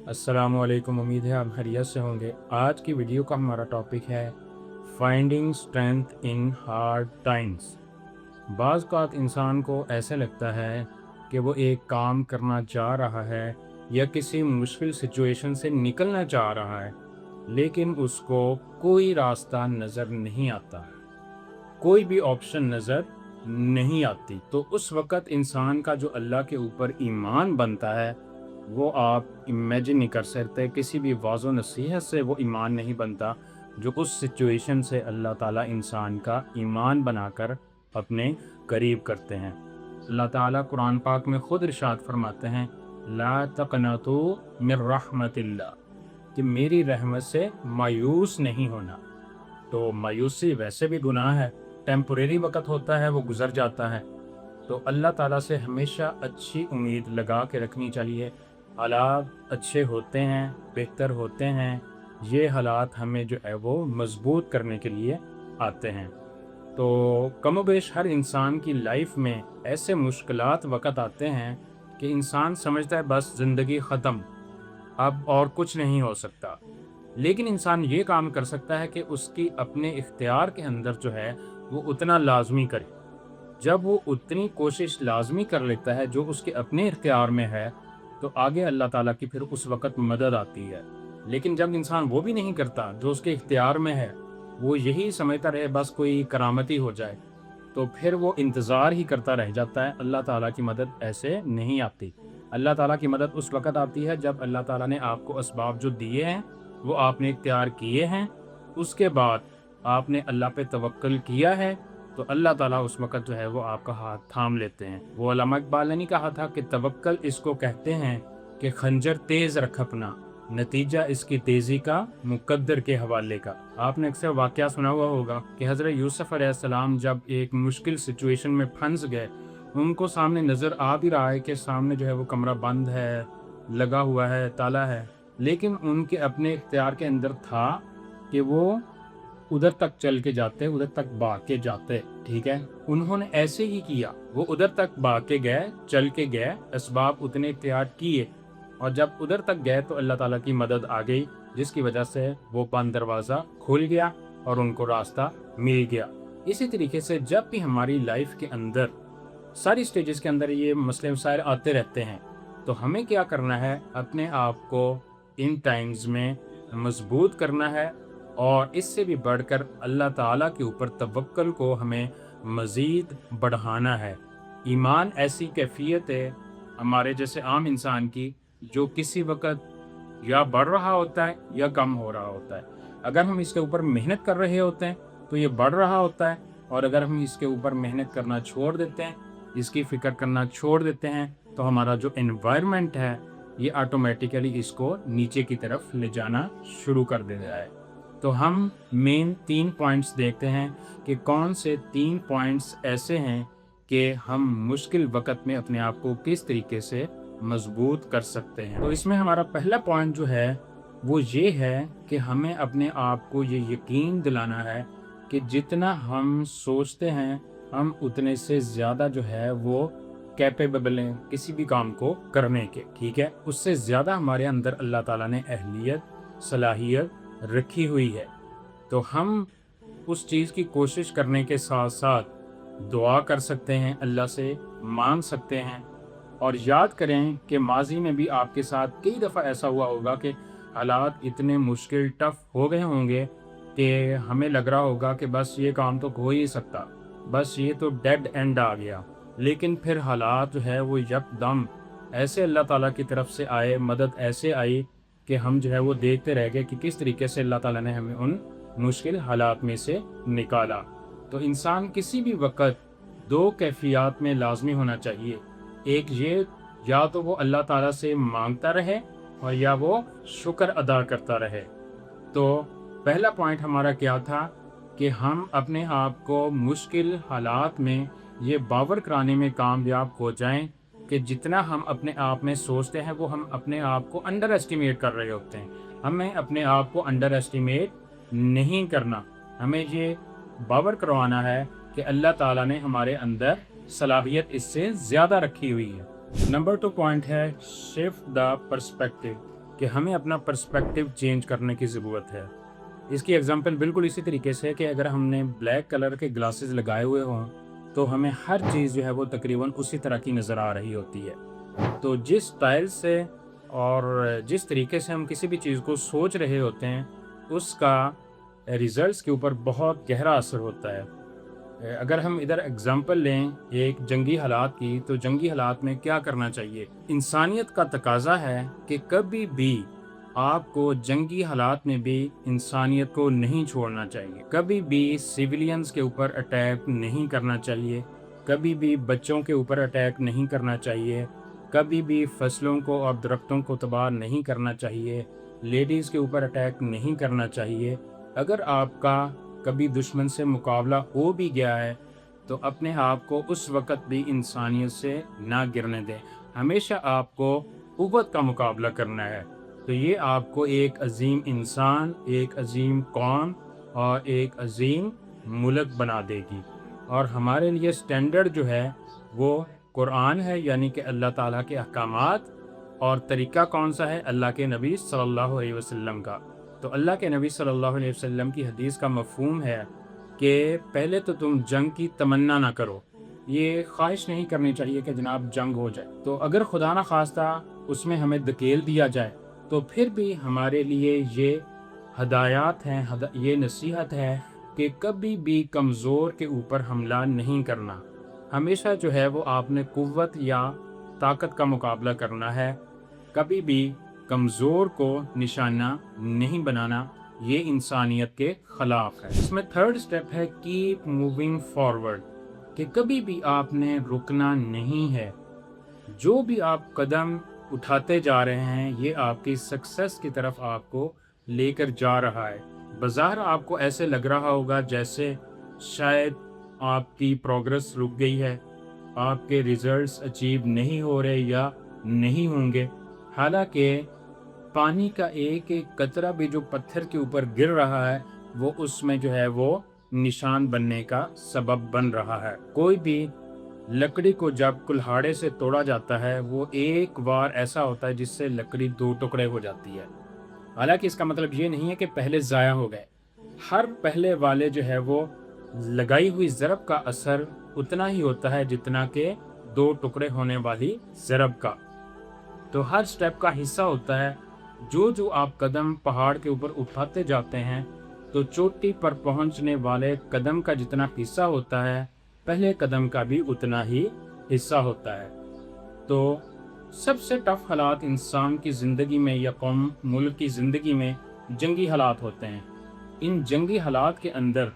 अस्सलामुअलैकुम। उम्मीद है आप खैरियत से होंगे। आज की वीडियो का हमारा टॉपिक है finding strength in hard times. बाज़ औक़ात इंसान को ऐसे लगता है कि वो एक काम करना चाह रहा है या किसी मुश्किल सिचुएशन से निकलना चाह रहा है, लेकिन उसको कोई रास्ता नज़र नहीं आता, कोई भी ऑप्शन नज़र नहीं आती। तो उस वक़्त इंसान का जो अल्लाह के ऊपर ईमान बनता है वो आप इमेजिन नहीं कर सकते। किसी भी वाज़ो नसीहत से वो ईमान नहीं बनता जो उस सिचुएशन से अल्लाह ताला इंसान का ईमान बनाकर अपने करीब करते हैं। अल्लाह ताला कुरान पाक में ख़ुद इरशाद फरमाते हैं, ला तक़नतू मिर रहमतिल्लाह, कि मेरी रहमत से मायूस नहीं होना। तो मायूसी वैसे भी गुनाह है, टेम्परेरी वक़्त होता है, वो गुज़र जाता है। तो अल्लाह ताला से हमेशा अच्छी उम्मीद लगा के रखनी चाहिए। हालात अच्छे होते हैं, बेहतर होते हैं, ये हालात हमें जो है वो मजबूत करने के लिए आते हैं। तो कमोबेश हर इंसान की लाइफ में ऐसे मुश्किलात वक़्त आते हैं कि इंसान समझता है बस ज़िंदगी ख़त्म, अब और कुछ नहीं हो सकता। लेकिन इंसान ये काम कर सकता है कि उसकी अपने इख्तियार के अंदर जो है वो उतना लाजमी करे। जब वो उतनी कोशिश लाजमी कर लेता है जो उसके अपने इख्तियार में है, तो आगे अल्लाह ताला की फिर उस वक़्त मदद आती है। लेकिन जब इंसान वो भी नहीं करता जो उसके इख्तियार में है, वो यही समझता रहे बस कोई करामती हो जाए, तो फिर वो इंतज़ार ही करता रह जाता है। अल्लाह ताला की मदद ऐसे नहीं आती। अल्लाह ताला की मदद उस वक़्त आती है जब अल्लाह ताला ने आपको असबाब जो दिए हैं वो आपने इख्तियार किए हैं, उसके बाद आपने अल्लाह पे तवक्कुल किया है, तो अल्लाह ताला उस वक़्त जो है वो आपका हाथ थाम लेते हैं। वो उलमा इक़बाल ने नहीं कहा था कि तवक्कुल इसको कहते हैं कि खंजर तेज़ रख अपना, नतीजा इसकी तेज़ी का मुक़द्दर के हवाले का। आपने अक्सर वाक़या सुना हुआ होगा कि हज़रत यूसुफ़ अलैहिस्सलाम जब एक मुश्किल सिचुएशन में फंस गए, उनको सामने नज़र आ भी रहा है कि सामने जो है वो कमरा बंद है, लगा हुआ है, ताला है, लेकिन उनके अपने इख्तियार के अंदर था कि वो उधर तक चल के जाते, उधर तक भाग के जाते। ठीक है, उन्होंने ऐसे ही किया, वो उधर तक भाग के गए, चल के गए, असबाब उतने इख्तियार किए, और जब उधर तक गए तो अल्लाह ताला की मदद आ गई, जिसकी वजह से वो बंद दरवाज़ा खुल गया और उनको रास्ता मिल गया। इसी तरीके से जब भी हमारी लाइफ के अंदर सारी स्टेजेस के अंदर ये मसले मसाइल आते रहते हैं, तो हमें क्या करना है, अपने आप को इन टाइम्स में मजबूत करना है, और इससे भी बढ़कर अल्लाह ताला के ऊपर तवक्कुल को हमें मज़ीद बढ़ाना है। ईमान ऐसी कैफियत है हमारे जैसे आम इंसान की, जो किसी वक़्त या बढ़ रहा होता है या कम हो रहा होता है। अगर हम इसके ऊपर मेहनत कर रहे होते हैं तो ये बढ़ रहा होता है, और अगर हम इसके ऊपर मेहनत करना छोड़ देते हैं, इसकी फ़िक्र करना छोड़ देते हैं, तो हमारा जो एनवायरनमेंट है ये ऑटोमेटिकली इसको नीचे की तरफ ले जाना शुरू कर देता है। तो हम मेन 3 पॉइंट्स देखते हैं कि कौन से 3 पॉइंट्स ऐसे हैं कि हम मुश्किल वक़्त में अपने आप को किस तरीके से मजबूत कर सकते हैं। तो इसमें हमारा पहला पॉइंट जो है वो ये है कि हमें अपने आप को ये यकीन दिलाना है कि जितना हम सोचते हैं हम उतने से ज़्यादा जो है वो कैपेबल हैं किसी भी काम को करने के। ठीक है, उससे ज़्यादा हमारे अंदर अल्लाह ताला ने अहलियत, सलाहियत रखी हुई है। तो हम उस चीज़ की कोशिश करने के साथ साथ दुआ कर सकते हैं, अल्लाह से मांग सकते हैं, और याद करें कि माजी में भी आपके साथ कई दफ़ा ऐसा हुआ होगा कि हालात इतने मुश्किल टफ़ हो गए होंगे कि हमें लग रहा होगा कि बस ये काम तो हो ही सकता, बस ये तो डेड एंड आ गया। लेकिन फिर हालात जो है वो यकदम ऐसे अल्लाह ताला की तरफ से आए, मदद ऐसे आई कि हम जो है वो देखते रह गए कि किस तरीके से अल्लाह ताला ने हमें उन मुश्किल हालात में से निकाला। तो इंसान किसी भी वक़्त 2 कैफियत में लाजमी होना चाहिए। एक ये, या तो वो अल्लाह ताला से मांगता रहे और या वो शुक्र अदा करता रहे। तो पहला पॉइंट हमारा क्या था कि हम अपने आप को मुश्किल हालात में ये बावर कराने में कामयाब हो जाएं कि जितना हम अपने आप में सोचते हैं वो हम अपने आप को अंडर एस्टिमेट कर रहे होते हैं। हमें अपने आप को अंडर एस्टिमेट नहीं करना, हमें ये बावर करवाना है कि अल्लाह ताला ने हमारे अंदर सलाहियत इससे ज़्यादा रखी हुई है। नंबर 2 पॉइंट है शिफ्ट द पर्सपेक्टिव। کہ ہمیں اپنا پرسپیکٹیو چینج کرنے کی ضرورت ہے۔ اس کی ایگزامپل بالکل اسی طریقے سے کہ اگر ہم نے بلیک کلر کے گلاسز لگائے ہوئے ہوں تو ہمیں ہر چیز جو ہے وہ تقریباً اسی طرح کی نظر آ رہی ہوتی ہے۔ تو جس سٹائل سے اور جس طریقے سے ہم کسی بھی چیز کو سوچ رہے ہوتے ہیں اس کا ریزلٹس کے اوپر بہت گہرا اثر ہوتا ہے۔ اگر ہم ادھر اگزامپل لیں ایک جنگی حالات کی، تو جنگی حالات میں کیا کرنا چاہیے؟ انسانیت کا تقاضا ہے کہ کبھی بھی آپ کو جنگی حالات میں بھی انسانیت کو نہیں چھوڑنا چاہیے، کبھی بھی سیولینز کے اوپر اٹیک نہیں کرنا چاہیے، کبھی بھی بچوں کے اوپر اٹیک نہیں کرنا چاہیے، کبھی بھی فصلوں کو اور درختوں کو تباہ نہیں کرنا چاہیے، لیڈیز کے اوپر اٹیک نہیں کرنا چاہیے۔ اگر آپ کا کبھی دشمن سے مقابلہ ہو بھی گیا ہے تو اپنے آپ کو اس وقت بھی انسانیت سے نہ گرنے دیں، ہمیشہ آپ کو قوت کا مقابلہ کرنا ہے۔ تو یہ آپ کو ایک عظیم انسان، ایک عظیم قوم اور ایک عظیم ملک بنا دے گی۔ اور ہمارے لیے سٹینڈرڈ جو ہے وہ قرآن ہے، یعنی کہ اللہ تعالیٰ کے احکامات، اور طریقہ کون سا ہے؟ اللہ کے نبی صلی اللہ علیہ وسلم کا۔ تو اللہ کے نبی صلی اللہ علیہ وسلم کی حدیث کا مفہوم ہے کہ پہلے تو تم جنگ کی تمنا نہ کرو، یہ خواہش نہیں کرنی چاہیے کہ جناب جنگ ہو جائے۔ تو اگر خدا نہ خواستہ اس میں ہمیں دھکیل دیا جائے تو پھر بھی ہمارے لیے یہ ہدایات ہیں، یہ نصیحت ہے کہ کبھی بھی کمزور کے اوپر حملہ نہیں کرنا، ہمیشہ جو ہے وہ آپ نے قوت یا طاقت کا مقابلہ کرنا ہے، کبھی بھی کمزور کو نشانہ نہیں بنانا، یہ انسانیت کے خلاف ہے۔ اس میں تھرڈ سٹیپ ہے کیپ موونگ فارورڈ، کہ کبھی بھی آپ نے رکنا نہیں ہے، جو بھی آپ قدم اٹھاتے جا رہے ہیں یہ آپ کی سکسیس کی طرف آپ کو لے کر جا رہا ہے۔ بظاہر آپ کو ایسے لگ رہا ہوگا جیسے شاید آپ کی پروگرس رک گئی ہے، آپ کے ریزلٹس اچیو نہیں ہو رہے یا نہیں ہوں گے، حالانکہ پانی کا ایک ایک قطرہ بھی جو پتھر کے اوپر گر رہا ہے وہ اس میں جو ہے وہ نشان بننے کا سبب بن رہا ہے۔ کوئی بھی لکڑی کو جب کلہاڑے سے توڑا جاتا ہے وہ ایک بار ایسا ہوتا ہے جس سے لکڑی دو ٹکڑے ہو جاتی ہے، حالانکہ اس کا مطلب یہ نہیں ہے کہ پہلے ضائع ہو گئے، ہر پہلے والے جو ہے وہ لگائی ہوئی ضرب کا اثر اتنا ہی ہوتا ہے جتنا کہ دو ٹکڑے ہونے والی ضرب کا۔ تو ہر سٹیپ کا حصہ ہوتا ہے، جو آپ قدم پہاڑ کے اوپر اٹھاتے جاتے ہیں تو چوٹی پر پہنچنے والے قدم کا جتنا حصہ ہوتا ہے پہلے قدم کا بھی اتنا ہی حصہ ہوتا ہے۔ تو سب سے ٹف حالات انسان کی زندگی میں یا قوم ملک کی زندگی میں جنگی حالات ہوتے ہیں۔ ان جنگی حالات کے اندر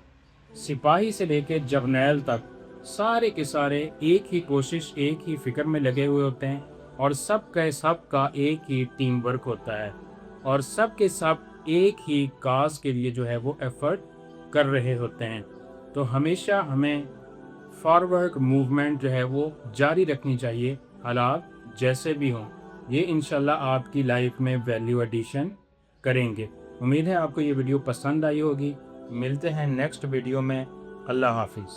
سپاہی سے لے کے جرنیل تک سارے کے سارے ایک ہی کوشش، ایک ہی فکر میں لگے ہوئے ہوتے ہیں، اور سب کا ایک ہی ٹیم ورک ہوتا ہے، اور سب کے سب ایک ہی کاز کے لیے جو ہے وہ ایفرٹ کر رہے ہوتے ہیں۔ تو ہمیشہ ہمیں فارورڈ موومنٹ جو ہے وہ جاری رکھنی چاہیے، حالات جیسے بھی ہوں۔ یہ انشاءاللہ آپ کی لائف میں ویلیو ایڈیشن کریں گے۔ امید ہے آپ کو یہ ویڈیو پسند آئی ہوگی۔ ملتے ہیں نیکسٹ ویڈیو میں۔ اللہ حافظ۔